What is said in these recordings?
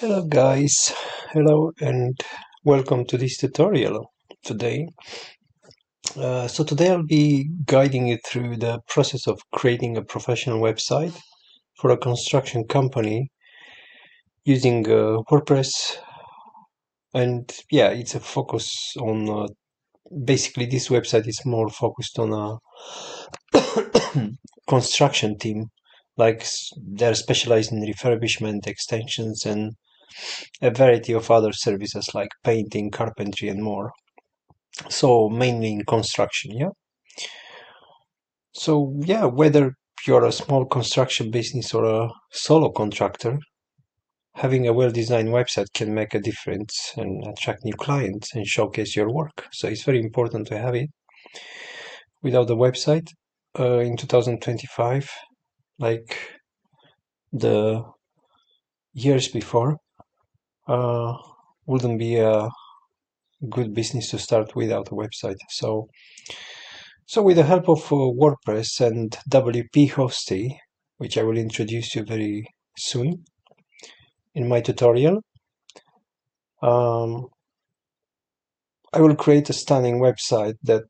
Hello guys, hello and welcome to this tutorial today. Today I'll be guiding you through the process of creating a professional website for a construction company using WordPress, and yeah, it's a focus on basically this website is more focused on a construction team, like they're specialized in refurbishment, extensions, and a variety of other services like painting, carpentry, and more. So mainly in construction, yeah. So yeah, whether you're a small construction business or a solo contractor, having a well-designed website can make a difference and attract new clients and showcase your work. So it's very important to have it. Without the website, in 2025, like the years before, uh, wouldn't be a good business to start without a website. So with the help of WordPress and WP Hosting, which I will introduce you very soon in my tutorial, I will create a stunning website that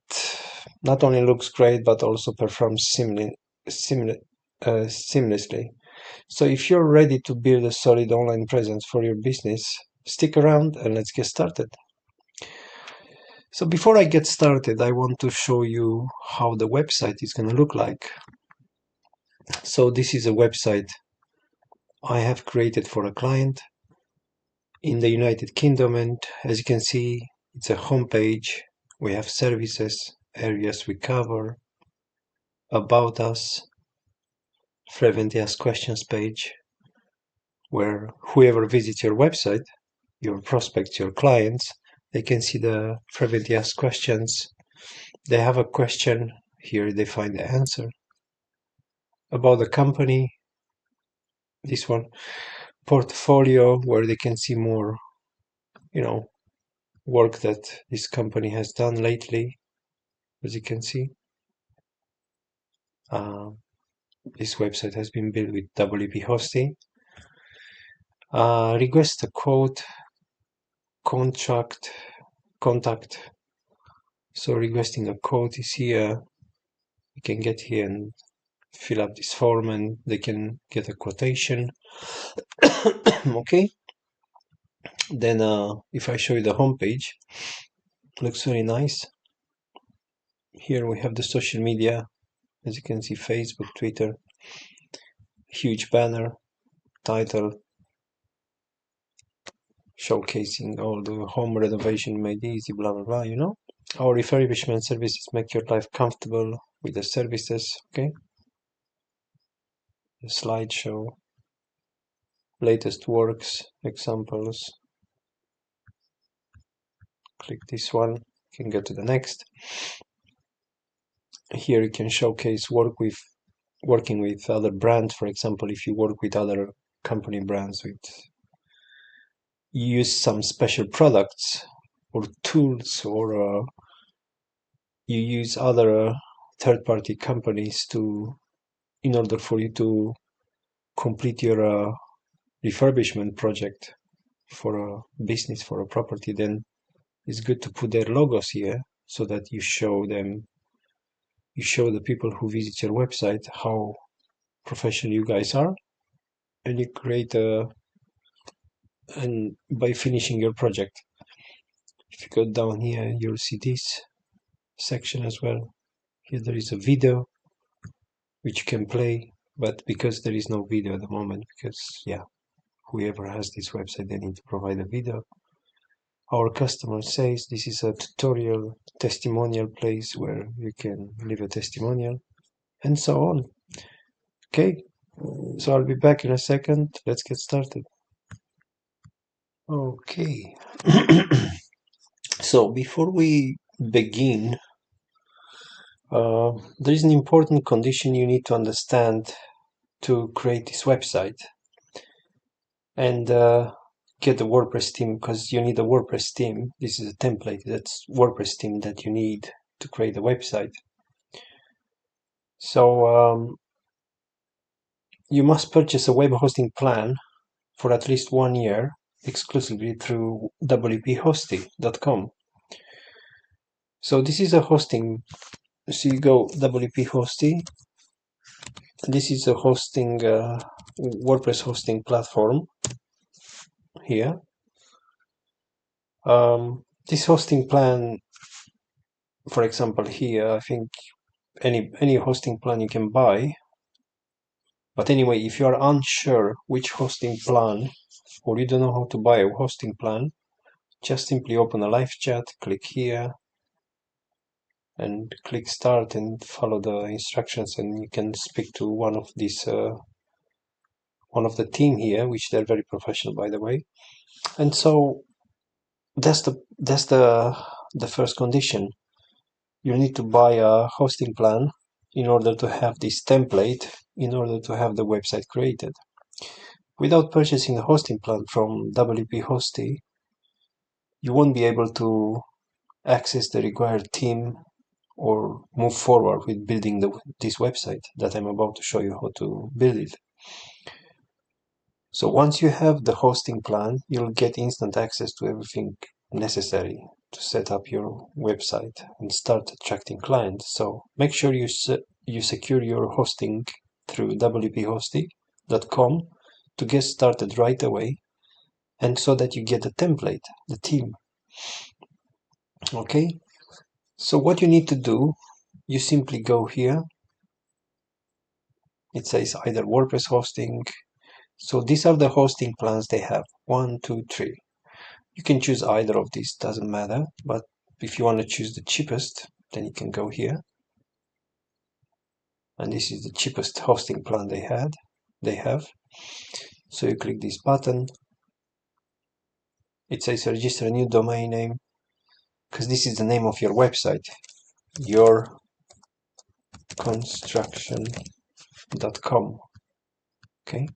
not only looks great but also performs seamlessly. So if you're ready to build a solid online presence for your business, stick around and let's get started. So before I get started, I want to show you how the website is going to look like. So this is a website I have created for a client in the United Kingdom, and as you can see, it's a homepage. We have services, areas we cover, about us, frequently asked questions page, where whoever visits your website, your prospects, your clients, they can see the frequently asked questions. They have a question, here they find the answer. About the company, this one, portfolio, where they can see more, work that this company has done lately, as you can see. This website has been built with WP Hosting. Request a quote, contact. So requesting a quote is here. You can get here and fill up this form and they can get a quotation. Okay. Then if I show you the home page, looks very nice. Here we have the social media. As you can see, Facebook, Twitter, huge banner, title, showcasing all the home renovation made easy, blah blah blah. Our refurbishment services make your life comfortable with the services. Okay, the slideshow, latest works, examples. Click this one, you can go to the next. Here you can showcase working with other brands. For example, if you work with other company brands, you use some special products or tools, or you use other third-party companies in order for you to complete your refurbishment project for a business, for a property, then it's good to put their logos here so that you show the people who visit your website how professional you guys are, and you create and by finishing your project. If you go down here, you'll see this section as well. Here there is a video which you can play, but because there is no video at the moment, because yeah, whoever has this website, they need to provide a video. Our customer says this is a tutorial testimonial place where you can leave a testimonial and so on. Okay, so I'll be back in a second. Let's get started. Okay. So before we begin, there is an important condition you need to understand to create this website and get the WordPress theme, because you need a WordPress theme. This is a template, that's WordPress theme that you need to create a website. So you must purchase a web hosting plan for at least 1 year exclusively through wphosting.com. So this is a hosting. So you go WP Hosting. This is a hosting WordPress hosting platform here. This hosting plan, for example, here, I think any hosting plan you can buy. But anyway, if you are unsure which hosting plan, or you don't know how to buy a hosting plan, just simply open a live chat, click here, and click start and follow the instructions, and you can speak to one of these one of the team here, which they're very professional, by the way. And so that's the first condition. You need to buy a hosting plan in order to have this template, in order to have the website created. Without purchasing a hosting plan from WP Hosting, you won't be able to access the required team or move forward with building this website that I'm about to show you how to build it. So once you have the hosting plan, you'll get instant access to everything necessary to set up your website and start attracting clients. So make sure you secure your hosting through wphosting.com to get started right away, and so that you get the template, the theme. Okay, so what you need to do, you simply go here. It says either WordPress hosting. So these are the hosting plans they have. 1, 2, 3. You can choose either of these, doesn't matter. But if you want to choose the cheapest, then you can go here. And this is the cheapest hosting plan they have. So you click this button. It says register a new domain name, because this is the name of your website, yourconstruction.com. Okay,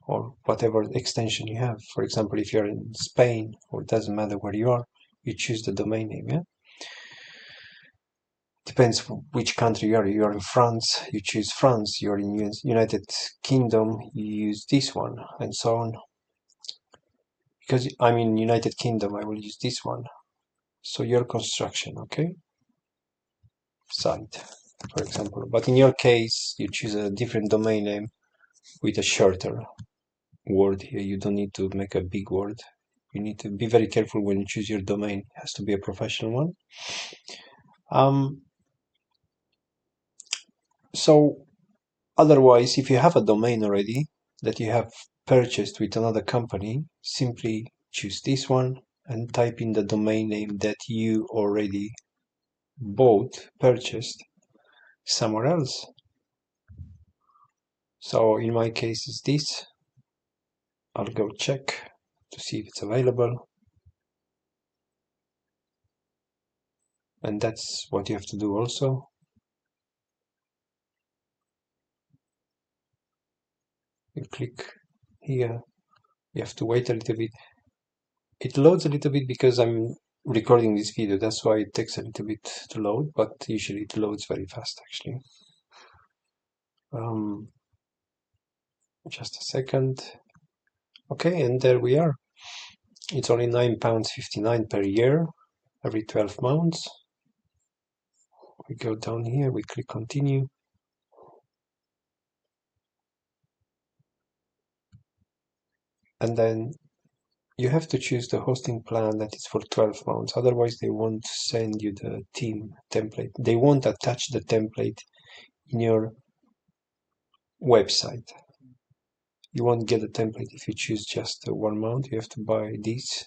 or whatever extension you have. For example, if you're in Spain, or it doesn't matter where you are, you choose the domain name. Yeah, depends which country you are. You are in France, you choose France. You're in United Kingdom, you use this one, and so on. Because I'm in United Kingdom, I will use this one. So your construction, okay, site, for example. But in your case, you choose a different domain name with a shorter word here. You don't need to make a big word. You need to be very careful when you choose your domain. It has to be a professional one. So otherwise, if you have a domain already that you have purchased with another company, simply choose this one and type in the domain name that you already purchased somewhere else. So in my case, it's this. I'll go check to see if it's available. And that's what you have to do also. You click here. You have to wait a little bit. It loads a little bit because I'm recording this video. That's why it takes a little bit to load, but usually it loads very fast actually. Just a second. Okay, and there we are. It's only £9.59 per year, every 12 months. We go down here, we click continue. And then you have to choose the hosting plan that is for 12 months. Otherwise, they won't send you the theme template. They won't attach the template in your website. You won't get a template if you choose just 1 month. You have to buy this,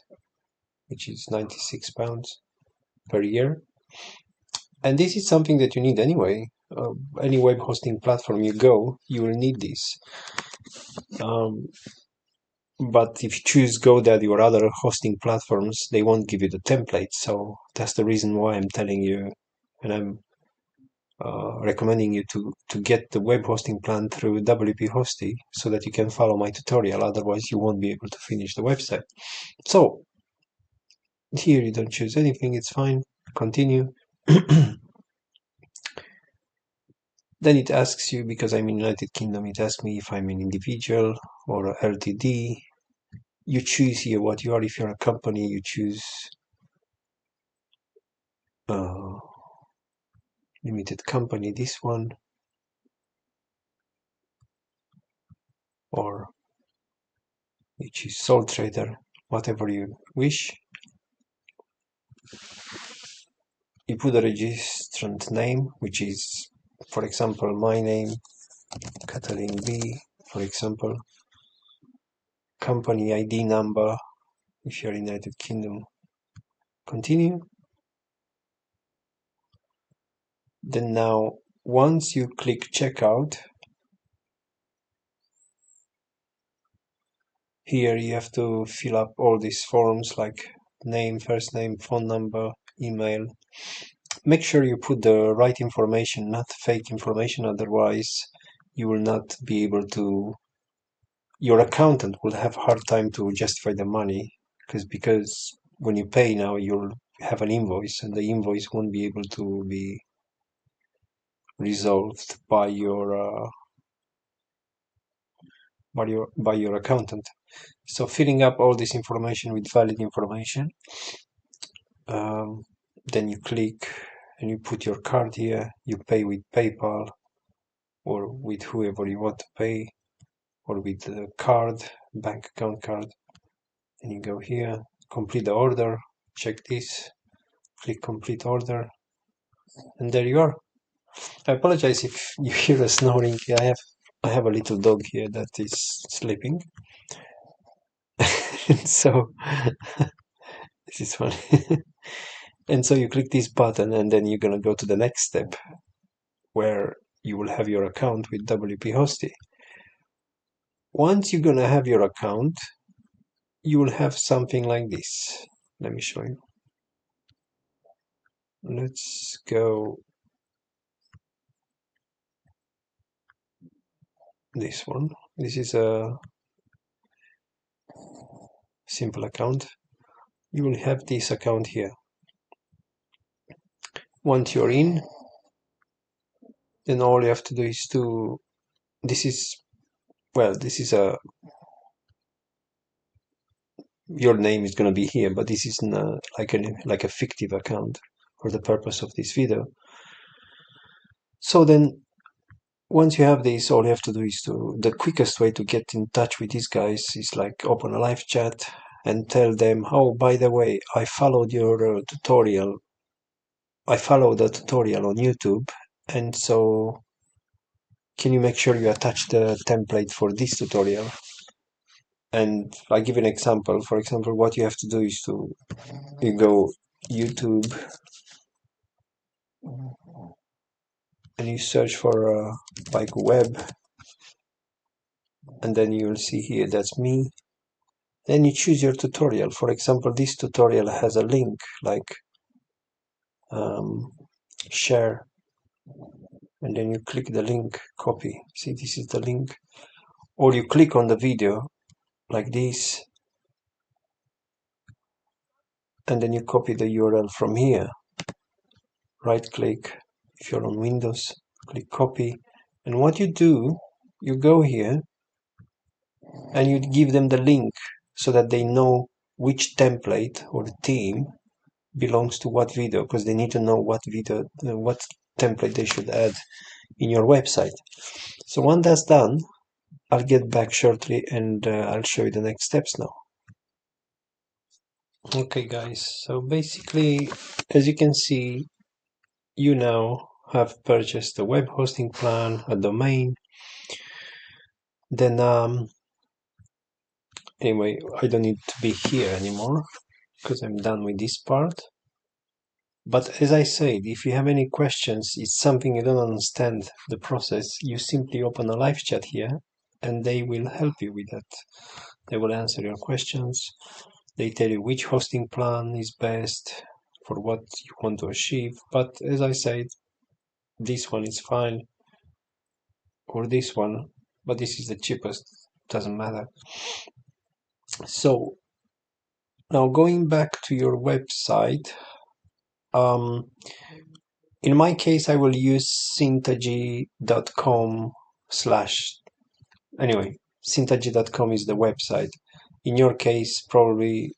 which is £96 per year. And this is something that you need anyway. Any web hosting platform you go, you will need this. But if you choose GoDaddy or other hosting platforms, they won't give you the template. So that's the reason why I'm telling you, and I'm recommending you to get the web hosting plan through WP Hosting so that you can follow my tutorial. Otherwise, you won't be able to finish the website. So here you don't choose anything. It's fine. Continue. Then it asks you, because I'm in United Kingdom, it asks me if I'm an individual or a LTD. you choose here what you are. If you're a company, you choose limited company, this one, or you choose sole trader, whatever you wish. You put a registrant name, which is, for example, my name, Katalin B, for example. Company ID number, if you're in the United Kingdom. Continue. Then now, once you click checkout, here you have to fill up all these forms like name, first name, phone number, email. Make sure you put the right information, not fake information, otherwise you will not be able to, your accountant will have a hard time to justify the money, because when you pay now, you'll have an invoice, and the invoice won't be able to be resolved by your accountant. So filling up all this information with valid information, then you click and you put your card here. You pay with PayPal or with whoever you want to pay, or with the card, bank account card. And you go here, complete the order, check this, click complete order, and there you are. I apologize if you hear a snoring. I have a little dog here that is sleeping. So this is funny. And so you click this button, and then you're gonna go to the next step where you will have your account with WP Hosty. Once you're gonna have your account, you will have something like this. Let me show you. Let's go this one. This is a simple account. You will have this account here. Once you're in, then all you have to do is to, this is your name is going to be here, but this is not like a fictive account for the purpose of this video. So then once you have this, all you have to do is the quickest way to get in touch with these guys is like open a live chat and tell them, oh, by the way, I followed your tutorial. I followed the tutorial on YouTube, and so can you make sure you attach the template for this tutorial? And I give an example. For example, what you have to do is you go YouTube and you search for like web, and then you'll see here that's me. Then you choose your tutorial. For example, this tutorial has a link like share, and then you click the link, copy. See, this is the link. Or you click on the video like this, and then you copy the URL from here. Right click, if you're on Windows, click copy. And what you do, you go here and you give them the link so that they know which template or theme belongs to what video, because they need to know what video, what template they should add in your website. So once that's done, I'll get back shortly and I'll show you the next steps now. Okay guys, so basically, as you can see, you now have purchased a web hosting plan, a domain. Then anyway, I don't need to be here anymore because I'm done with this part. But as I said, if you have any questions, it's something you don't understand the process, you simply open a live chat here and they will help you with that. They will answer your questions. They tell you which hosting plan is best for what you want to achieve. But as I said, this one is fine, or this one, but this is the cheapest, doesn't matter. So now going back to your website, in my case, I will use syntagi.com / anyway, syntagi.com is the website. In your case, probably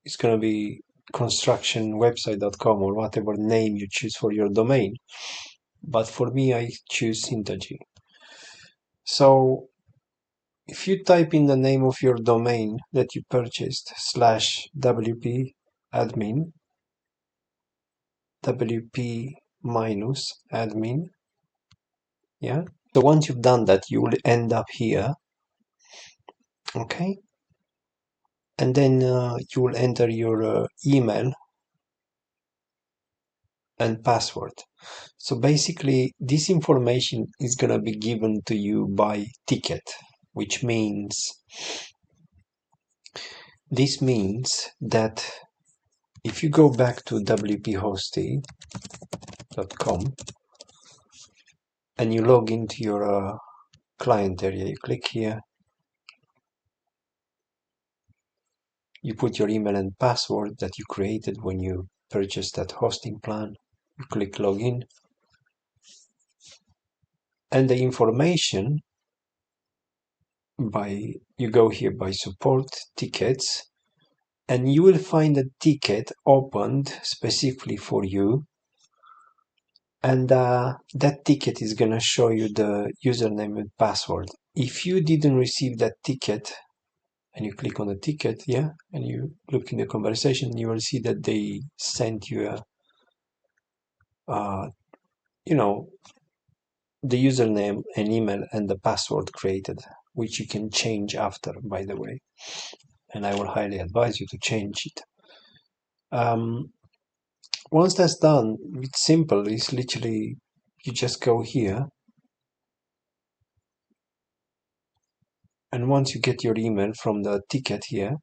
it's going to be constructionwebsite.com or whatever name you choose for your domain. But for me, I choose Syntagee. So if you type in the name of your domain that you purchased /wp admin, wp minus admin, yeah. So once you've done that, you will end up here, okay? And then you will enter your email and password. So basically, this information is going to be given to you by ticket, which means this means that if you go back to wphosting.com and you log into your client area, you click here, you put your email and password that you created when you purchased that hosting plan, you click login, and the information you go here by support tickets, and you will find a ticket opened specifically for you, and that ticket is going to show you the username and password. If you didn't receive that ticket and you click on the ticket, yeah, and you look in the conversation, you will see that they sent you the username and email and the password created, which you can change after, by the way, and I will highly advise you to change it. Once that's done, it's simple. It's literally, you just go here, and once you get your email from the ticket here,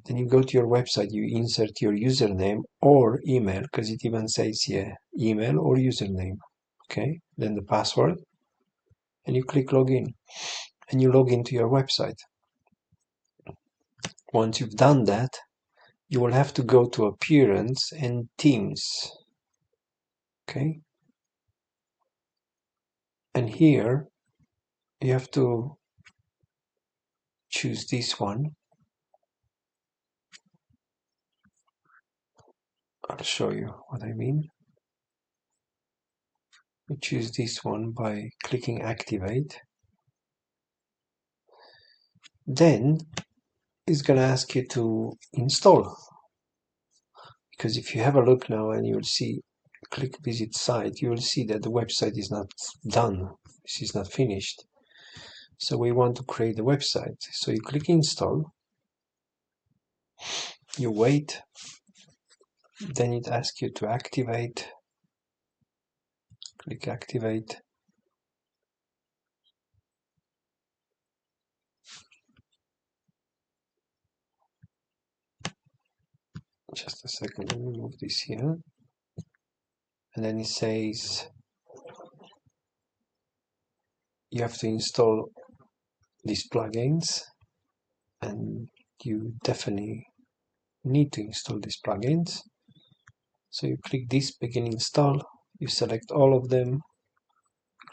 then you go to your website, you insert your username or email, because it even says here, email or username, okay? Then the password, and you click login, and you log into your website. Once you've done that, you will have to go to Appearance and Themes, okay? And here, you have to choose this one. I'll show you what I mean. You choose this one by clicking Activate. Then it's going to ask you to install. Because if you have a look now and you'll see, click Visit Site, you will see that the website is not done. This is not finished. So we want to create a website. So you click Install. You wait. Then it asks you to activate. Click Activate. Just a second, let me move this here. And then it says you have to install these plugins, and you definitely need to install these plugins. So you click this, begin install, you select all of them,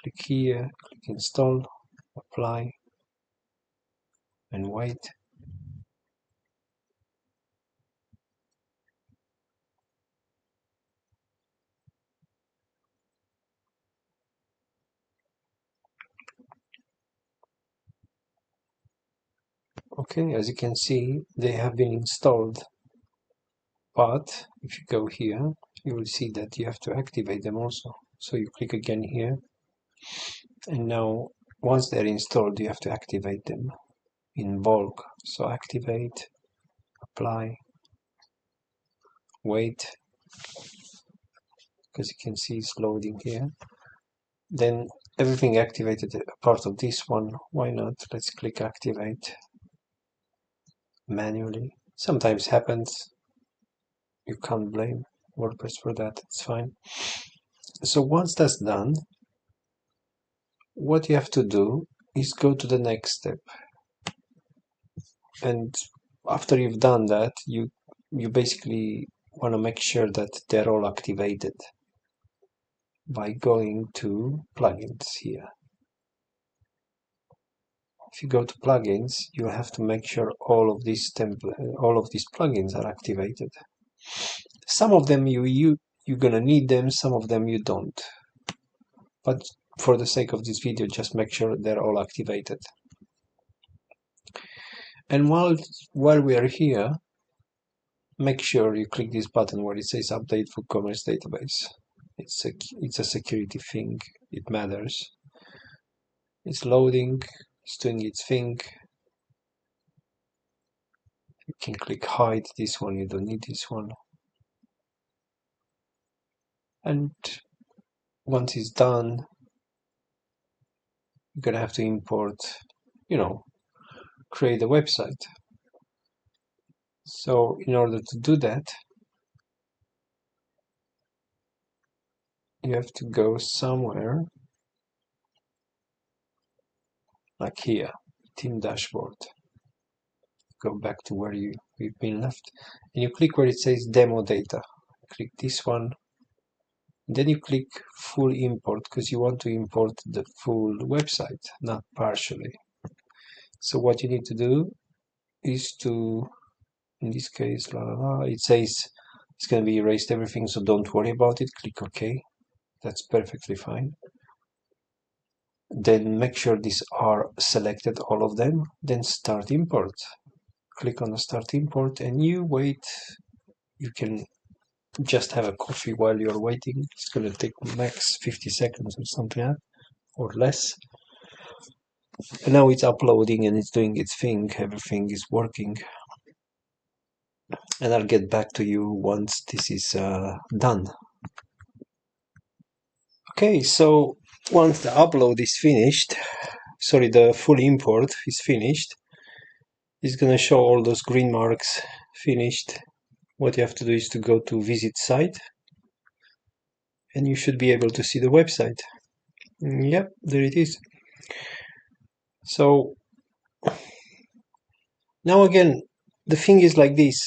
click here, click install, apply, and wait. Okay, as you can see, they have been installed, but if you go here, you will see that you have to activate them also. So you click again here, and now once they're installed, you have to activate them in bulk. So activate, apply, wait, because you can see it's loading here. Then everything activated apart of this one. Why not? Let's click activate manually. Sometimes happens. You can't blame WordPress for that. It's fine. So once that's done, what you have to do is go to the next step. And after you've done that, you basically want to make sure that they're all activated by going to plugins here. if you go to plugins, you have to make sure all of these plugins are activated. Some of them you're gonna need them, some of them you don't. But for the sake of this video, just make sure they're all activated. And while we are here, make sure you click this button where it says Update WooCommerce Database. It's a security thing. It matters. It's loading. It's doing its thing. You can click hide this one. You don't need this one. And once it's done, you're gonna have to import, create a website. So in order to do that, you have to go somewhere like here, Team Dashboard. Go back to where we've been left, and you click where it says Demo Data. Click this one. Then you click Full Import because you want to import the full website, not partially. So what you need to do is to, in this case, it says it's going to be erased everything, so don't worry about it. Click OK. That's perfectly fine. Then make sure these are selected, all of them. Then Start Import. Click on the Start Import and you wait. You can just have a coffee while you're waiting. It's going to take max 50 seconds or something like that, or less. And now it's uploading and it's doing its thing. Everything is working. And I'll get back to you once this is done. Okay, so once the upload is finished, the full import is finished, it's going to show all those green marks finished. What you have to do is to go to visit site and you should be able to see the website. Yep, there it is. So now again, the thing is like this.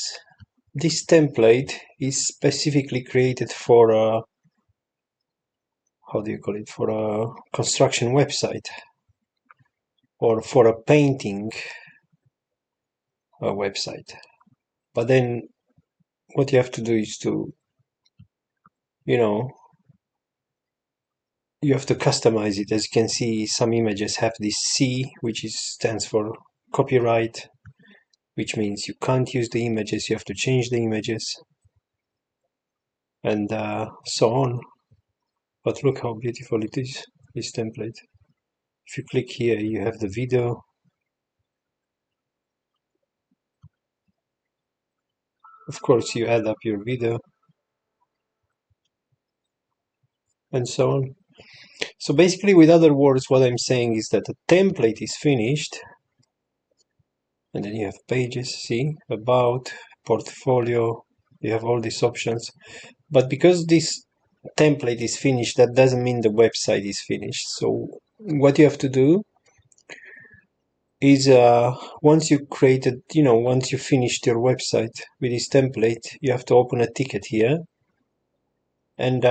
This template is specifically created for a, for a construction website or for a painting website. But then what you have to do is to, you have to customize it. As you can see, some images have this C, which stands for copyright, which means you can't use the images, you have to change the images, and so on. But look how beautiful it is, this template. If you click here, you have the video. Of course, you add up your video, and so on. So basically, with other words, what I'm saying is that the template is finished, and then you have pages, see, about, portfolio, you have all these options. But because this template is finished, that doesn't mean the website is finished. So what you have to do is once you created, once you finished your website with this template, you have to open a ticket here, and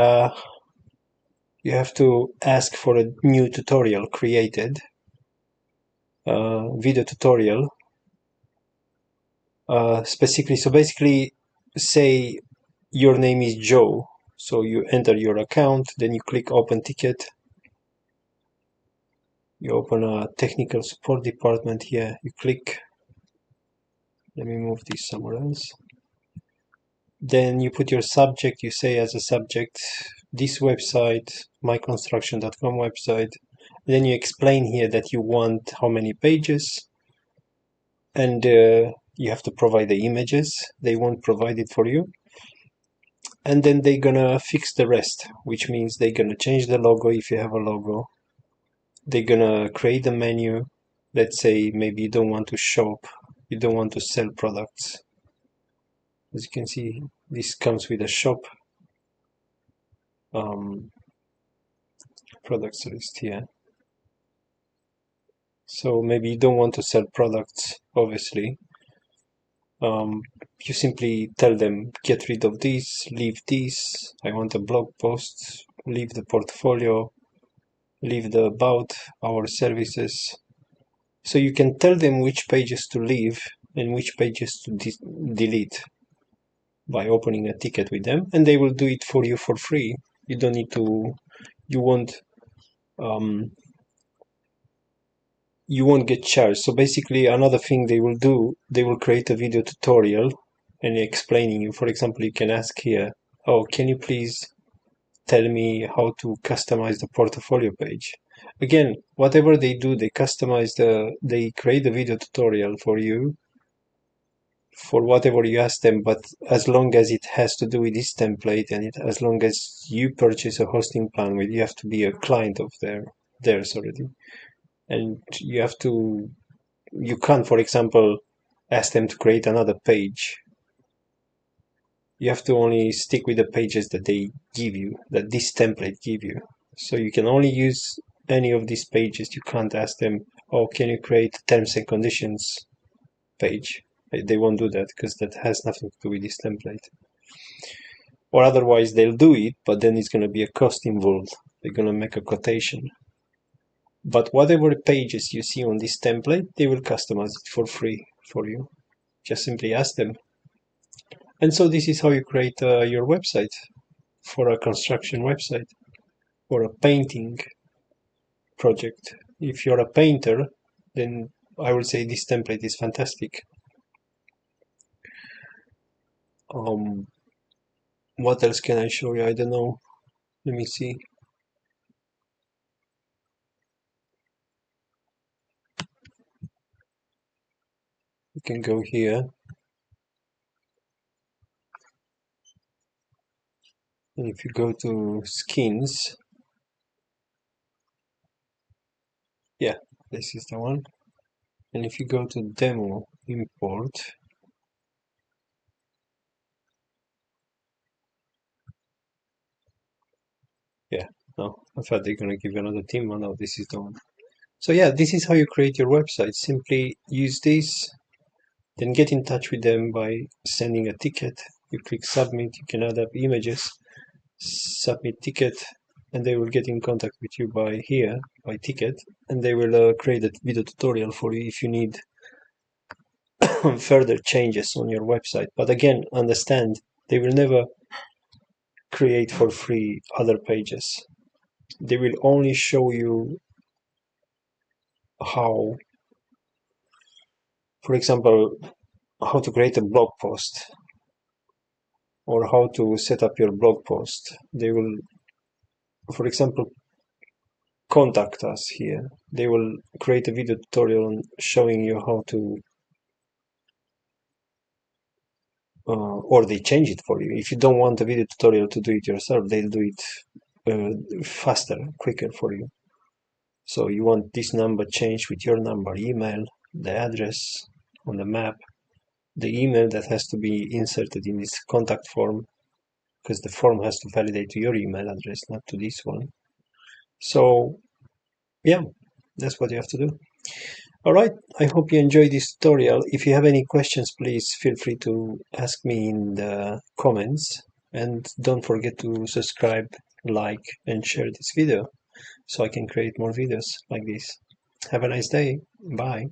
you have to ask for a new tutorial created, video tutorial, specifically. So basically, say your name is Joe, so you enter your account, then you click open ticket, you open a technical support department here, you click, let me move this somewhere else, then you put your subject, you say as a subject this website, myconstruction.com website, then you explain here that you want how many pages, and you have to provide the images, they won't provide it for you. And then they're gonna fix the rest, which means they're gonna change the logo if you have a logo. They're gonna create a menu. Let's say maybe you don't want to shop, you don't want to sell products. As you can see, this comes with a shop products list here. So maybe you don't want to sell products, obviously. You simply tell them, get rid of this, leave this, I want a blog post, leave the portfolio, leave the about our services, So you can tell them which pages to leave and which pages to delete by opening a ticket with them, and they will do it for you for free. You don't need to, you won't um, you won't get charged. So basically, another thing they will do, they will create a video tutorial and explaining you. For example, you can ask here, oh, can you please tell me how to customize the portfolio page? Again, whatever they do, they they create a video tutorial for you for whatever you ask them, but as long as it has to do with this template and as long as you purchase a hosting plan with, you have to be a client of theirs already. And you can't, for example, ask them to create another page. You have to only stick with the pages that they give you, that this template give you. So you can only use any of these pages. You can't ask them, oh, can you create terms and conditions page? They won't do that because that has nothing to do with this template. Or otherwise they'll do it, but then it's going to be a cost involved. They're going to make a quotation. But whatever pages you see on this template, they will customize it for free for you. Just simply ask them. And so this is how you create your website for a construction website or a painting project. If you're a painter, then I would say this template is fantastic. What else can I show you? I don't know. Let me see. You can go here. And if you go to skins, yeah, this is the one. And if you go to demo import, yeah, no, I thought they're going to give you another theme. Oh, no, this is the one. So yeah, this is how you create your website. Simply use this, then get in touch with them by sending a ticket. You click submit, you can add up images, submit ticket, and they will get in contact with you by here, by ticket, and they will create a video tutorial for you if you need further changes on your website. But again, understand, they will never create for free other pages. They will only show you how, for example, how to create a blog post or how to set up your blog post. They will, for example, contact us here. They will create a video tutorial showing you how to, or they change it for you. If you don't want a video tutorial to do it yourself, they'll do it faster, quicker for you. So you want this number changed with your number, email, the address on the map, the email that has to be inserted in this contact form, because the form has to validate to your email address, not to this one. So yeah, that's what you have to do. All right, I hope you enjoyed this tutorial. If you have any questions, please feel free to ask me in the comments, and don't forget to subscribe, like, and share this video so I can create more videos like this. Have a nice day. Bye.